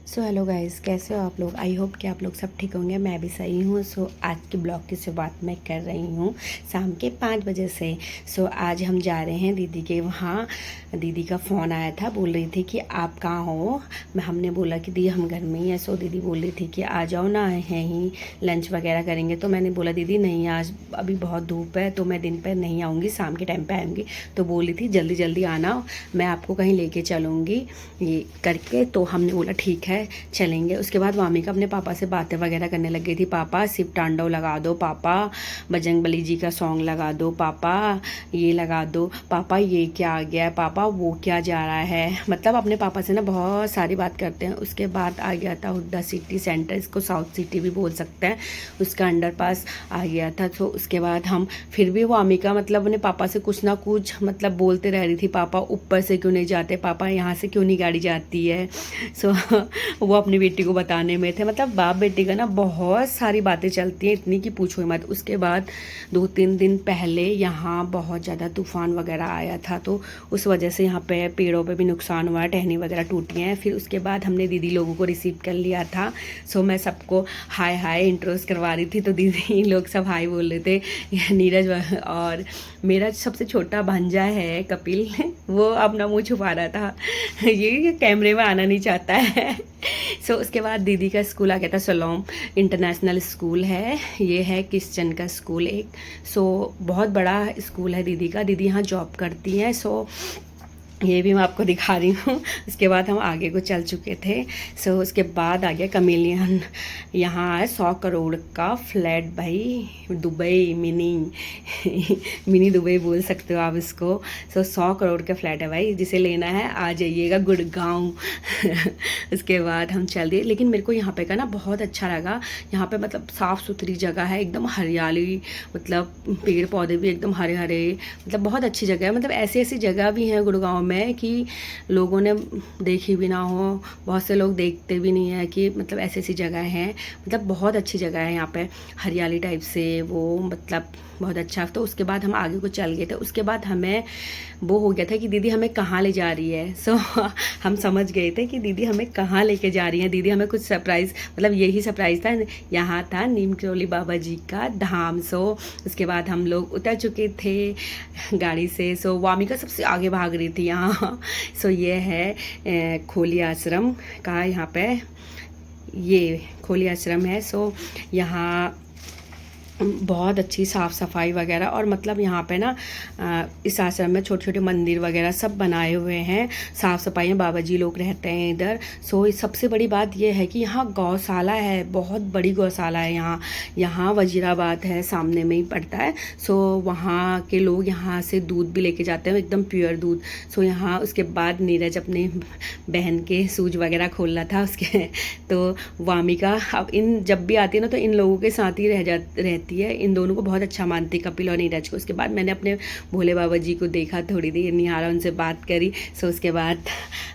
So hello guys, कैसे हो आप लोग। आई होप कि आप लोग सब ठीक होंगे। मैं भी सही हूँ। आज के ब्लॉग की शुरुआत मैं कर रही हूँ शाम के 5 बजे से। आज हम जा रहे हैं दीदी के वहाँ। दीदी का फ़ोन आया था, बोल रही थी कि आप कहाँ हो। हमने बोला कि दीदी हम घर में ही है। दीदी बोल रही थी कि आ जाओ ना, है ही लंच वगैरह करेंगे। तो मैंने बोला दीदी नहीं, आज अभी बहुत धूप है तो मैं दिन पर नहीं आऊँगी, शाम के टाइम पर आऊँगी। तो बोली थी जल्दी जल्दी आना, मैं आपको कहीं लेके चलूँगी ये करके। तो हमने बोला ठीक है चलेंगे। उसके बाद वामिका अपने पापा से बातें वगैरह करने लग गई थी। पापा शिव तांडव लगा दो, पापा बजरंगबली जी का सॉन्ग लगा दो, पापा ये लगा दो, पापा ये क्या आ गया है, पापा वो क्या जा रहा है। मतलब अपने पापा से ना बहुत सारी बात करते हैं। उसके बाद आ गया था हुड्डा सिटी सेंटर, इसको साउथ सिटी भी बोल सकते हैं, उसका अंडरपास आ गया था। तो उसके बाद हम फिर भी वामिका मतलब अपने पापा से कुछ ना कुछ मतलब बोलते रह रही थी। पापा ऊपर से क्यों नहीं जाते, पापा यहाँ से क्यों नहीं गाड़ी जाती है। वो अपनी बेटी को बताने में थे। मतलब बाप बेटी का ना बहुत सारी बातें चलती हैं, इतनी कि पूछो मत। उसके बाद 2-3 दिन पहले यहाँ बहुत ज़्यादा तूफान वगैरह आया था, तो उस वजह से यहाँ पे पेड़ों पे भी नुकसान हुआ है, टहनी वगैरह टूटी हैं। फिर उसके बाद हमने दीदी लोगों को रिसीव कर लिया था। मैं सबको हाय हाय इंट्रोस करवा रही थी, तो दीदी लोग सब हाय बोल रहे थे। नीरज और मेरा सबसे छोटा भांजा है कपिल, वो अपना मुँह छुपा रहा था, ये कैमरे में आना नहीं चाहता है। उसके बाद दीदी का स्कूल आ गया था। सलोम इंटरनेशनल स्कूल है, ये है क्रिश्चियन का स्कूल एक। बहुत बड़ा स्कूल है दीदी का। दीदी यहाँ जॉब करती हैं। ये भी मैं आपको दिखा रही हूँ। उसके बाद हम आगे को चल चुके थे। उसके बाद आ गया कमेलियन। यहाँ है 100 करोड़ का फ्लैट भाई, दुबई मिनी दुबई बोल सकते हो आप इसको। 100 करोड़ का फ्लैट है भाई, जिसे लेना है आ जाइएगा गुड़गांव। उसके बाद हम चल दिए। लेकिन मेरे को यहाँ पे का ना बहुत अच्छा लगा। यहाँ पे मतलब साफ़ सुथरी जगह है, एकदम हरियाली, मतलब पेड़ पौधे भी एकदम हरे हरे, मतलब बहुत अच्छी जगह है। मतलब ऐसी ऐसी जगह भी हैं गुड़गांव में कि लोगों ने देखी भी ना हो, बहुत से लोग देखते भी नहीं है कि मतलब ऐसी ऐसी जगह हैं। मतलब बहुत अच्छी जगह है यहाँ पे, हरियाली टाइप से वो, मतलब बहुत अच्छा। तो उसके बाद हम आगे को चल गए थे। उसके बाद हमें वो हो गया था कि दीदी हमें कहाँ ले जा रही है। हम समझ गए थे कि दीदी हमें कहाँ लेके जा रही हैं। दीदी हमें कुछ सरप्राइज़, मतलब यही सरप्राइज़ था। यहाँ था नीम करौली बाबा जी का धाम। उसके बाद हम लोग उतर चुके थे गाड़ी से। वामिका सबसे आगे भाग रही थी यहाँ। ये है खोली आश्रम का, यहाँ पे ये खोली आश्रम है। यहाँ बहुत अच्छी साफ़ सफाई वगैरह, और मतलब यहाँ पे ना इस आश्रम में छोटे छोटे मंदिर वगैरह सब बनाए हुए हैं, साफ़ सफाई में बाबा जी लोग रहते हैं इधर। सबसे बड़ी बात ये है कि यहाँ गौशाला है, बहुत बड़ी गौशाला है यहाँ वजीराबाद है, सामने में ही पड़ता है। वहाँ के लोग यहाँ से दूध भी लेके जाते हैं, एकदम प्योर दूध। यहाँ उसके बाद नीरज अपने बहन के शूज वगैरह खोल रहा था उसके। तो वामिका अब जब भी आती है ना तो इन लोगों के साथ ही रहती है। इन दोनों को बहुत अच्छा मानती है, कपिल और नीरज को। उसके बाद मैंने अपने भोले बाबा जी को देखा, थोड़ी देर निहारा, उनसे बात करी। उसके बाद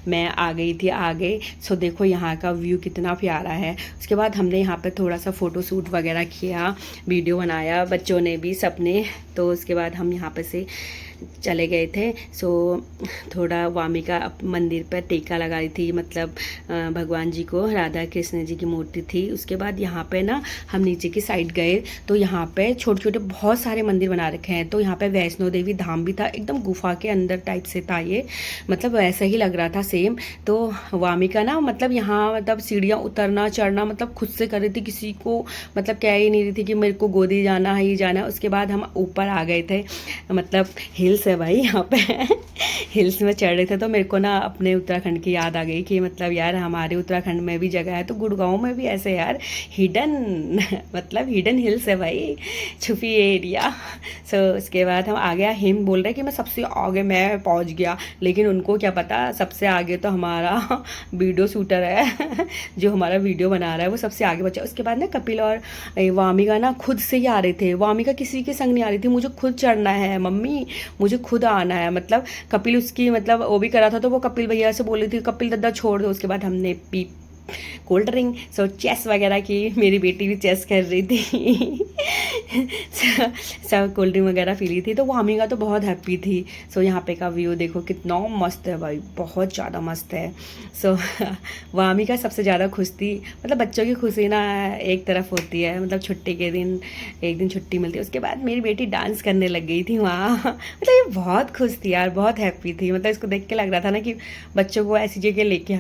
मैं आ गई थी आगे। देखो यहाँ का व्यू कितना प्यारा है। उसके बाद हमने यहाँ पे थोड़ा सा फ़ोटो शूट वगैरह किया, वीडियो बनाया, बच्चों ने भी, सबने। तो उसके बाद हम यहाँ पे से चले गए थे। थोड़ा वामिका मंदिर पर टीका लगा रही थी, मतलब भगवान जी को, राधा कृष्ण जी की मूर्ति थी। उसके बाद यहाँ पे ना हम नीचे की साइड गए, तो यहाँ पे छोटे छोटे बहुत सारे मंदिर बना रखे हैं। तो यहाँ पे वैष्णो देवी धाम भी था, एकदम गुफा के अंदर टाइप से था ये, मतलब वैसा ही लग रहा था सेम। तो वामिका ना मतलब यहाँ मतलब सीढ़ियाँ उतरना चढ़ना मतलब खुद से कर रही थी, किसी को मतलब कह ही नहीं रही थी कि मेरे को गोदी जाना है, ये जाना है। उसके बाद हम ऊपर आ गए थे, मतलब हिल्स है भाई यहाँ पे। हिल्स में चढ़ रहे थे, तो मेरे को ना अपने उत्तराखंड की याद आ गई कि मतलब यार हमारे उत्तराखंड में भी जगह है, तो गुड़गांव में भी ऐसे यार हिडन मतलब हिडन हिल्स है भाई, छुपी एरिया। उसके बाद हम आ गया। हिम बोल रहे कि मैं सबसे आगे मैं पहुंच गया, लेकिन उनको क्या पता सबसे आगे तो हमारा वीडियो शूटर है जो हमारा वीडियो बना रहा है, वो सबसे आगे बचा। उसके बाद ना कपिल और वामिका ना खुद से ही आ रहे थे। वामिका किसी के संग नहीं आ रही थी, मुझे खुद चढ़ना है मम्मी, मुझे खुद आना है। मतलब कपिल उसकी मतलब वो भी करा था, तो वो कपिल भैया से बोल रही थी कपिल दादा छोड़ दो। उसके बाद हमने कोल्ड ड्रिंक। सो चेस वगैरह की, मेरी बेटी भी चेस कर रही थी। सब कोल्ड ड्रिंक वगैरह पी ली थी, तो वामी का तो बहुत हैप्पी थी। सो यहाँ पे का व्यू देखो कितना मस्त है भाई, बहुत ज़्यादा मस्त है। सो वामी का सबसे ज़्यादा खुश थी। मतलब बच्चों की खुशी ना एक तरफ होती है, मतलब छुट्टी के दिन एक दिन छुट्टी मिलती है, उसके बाद मेरी बेटी डांस करने लग गई थी वहाँ। मतलब ये बहुत खुश थी यार, बहुत हैप्पी थी। मतलब इसको देख के लग रहा था ना कि बच्चों को ऐसी जगह लेके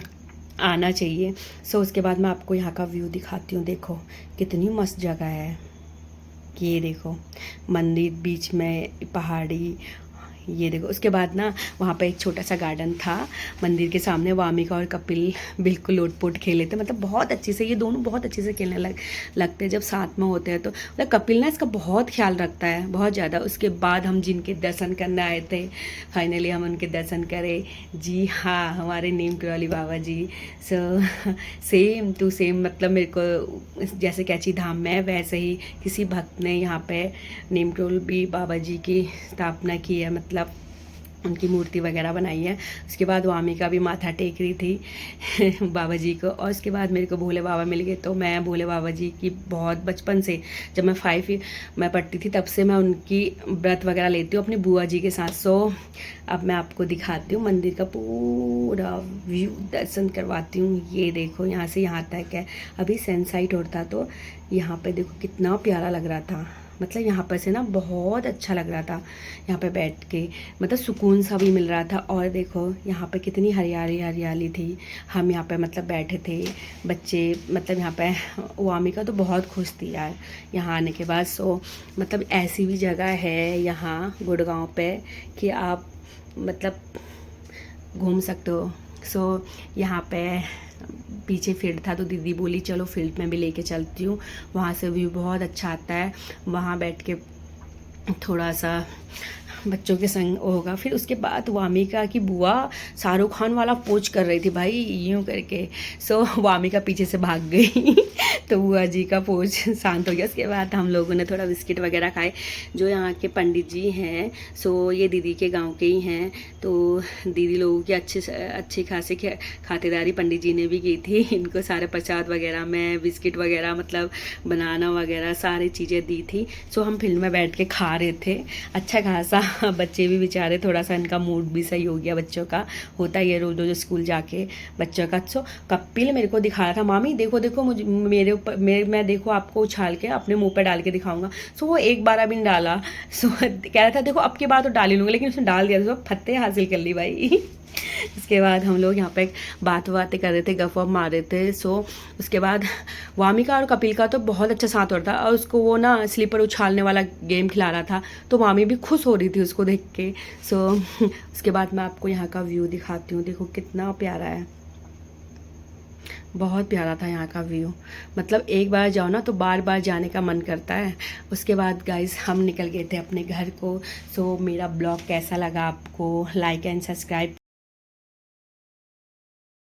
आना चाहिए। सो उसके बाद मैं आपको यहाँ का व्यू दिखाती हूँ। देखो कितनी मस्त जगह है, ये देखो मंदिर बीच में, पहाड़ी, ये देखो। उसके बाद ना वहाँ पे एक छोटा सा गार्डन था मंदिर के सामने, वामिका और कपिल बिल्कुल लोट-पोट खेले थे। मतलब बहुत अच्छे से, ये दोनों बहुत अच्छे से खेलने लगते हैं जब साथ में होते हैं। तो मतलब कपिल ना इसका बहुत ख्याल रखता है, बहुत ज़्यादा। उसके बाद हम जिनके दर्शन करने आए थे, फाइनली हम उनके दर्शन करें। जी हाँ, हमारे नीम के वाली बाबा जी। सो सेम टू सेम, मतलब मेरे को जैसे कैची धाम में वैसे ही किसी भक्त ने यहाँ पे नीम भी बाबा जी की स्थापना की है, मतलब उनकी मूर्ति वगैरह बनाई है। उसके बाद वामी का भी माथा टेक रही थी बाबा जी को। और उसके बाद मेरे को भोले बाबा मिल गए, तो मैं भोले बाबा जी की बहुत बचपन से, जब मैं 5 मैं पढ़ती थी तब से मैं उनकी व्रत वगैरह लेती हूँ अपनी बुआ जी के साथ। सो अब मैं आपको दिखाती हूँ मंदिर का पूरा व्यू, दर्शन करवाती हूँ। ये देखो यहाँ से यहाँ तक है। अभी सनसेट होता तो यहाँ पे देखो कितना प्यारा लग रहा था। मतलब यहाँ पर से ना बहुत अच्छा लग रहा था यहाँ पे बैठ के, मतलब सुकून सा भी मिल रहा था। और देखो यहाँ पे कितनी हरियाली हरियाली थी। हम यहाँ पे मतलब बैठे थे बच्चे, मतलब यहाँ पे वामिका तो बहुत खुश थी यार यहाँ आने के बाद। सो मतलब ऐसी भी जगह है यहाँ गुड़गांव पे कि आप मतलब घूम सकते हो। सो यहाँ पे पीछे फील्ड था, तो दीदी बोली चलो फील्ड में भी लेके चलती हूँ, वहाँ से व्यू बहुत अच्छा आता है। वहाँ बैठ के थोड़ा सा बच्चों के संग होगा। फिर उसके बाद वामिका की बुआ शाहरुख खान वाला पोज कर रही थी भाई, यूँ करके। सो वामिका पीछे से भाग गई तो बुआ जी का पोज शांत हो गया। उसके बाद हम लोगों ने थोड़ा बिस्किट वगैरह खाए। जो यहाँ के पंडित जी हैं, सो ये दीदी के गांव के ही हैं, तो दीदी लोगों की अच्छी खासी खातिरदारी पंडित जी ने भी की थी। इनको सारे प्रसाद वगैरह में बिस्किट वगैरह, मतलब बनाना वगैरह सारी चीज़ें दी थी। सो हम फील्ड में बैठ के खा रहे थे अच्छा खासा। बच्चे भी बेचारे, थोड़ा सा इनका मूड भी सही हो गया। बच्चों का होता ही है रोज रोज स्कूल जाके बच्चों का। सो कपिल मेरे को दिखा रहा था, मामी देखो देखो मुझे, मेरे ऊपर मैं देखो आपको उछाल के अपने मुंह पे डाल के दिखाऊंगा। सो वो एक बार भी नहीं डाला। सो कह रहा था देखो अब की बार तो डाल ही लूँगा, लेकिन उसने डाल दिया। तो फतेह हासिल कर ली भाई। उसके बाद हम लोग यहाँ पे बातें कर रहे थे, गप वप मार रहे थे। सो उसके बाद वामिका और कपिल का तो बहुत अच्छा साथ हो रहा था, और उसको वो ना स्लीपर उछालने वाला गेम खिला रहा था, तो मामी भी खुश हो रही थी उसको देख के। सो उसके बाद मैं आपको यहाँ का व्यू दिखाती हूँ। देखो कितना प्यारा है, बहुत प्यारा था यहाँ का व्यू। मतलब एक बार जाओ ना तो बार बार जाने का मन करता है। उसके बाद गाइस हम निकल गए थे अपने घर को। सो मेरा ब्लॉग कैसा लगा आपको, लाइक एंड सब्सक्राइब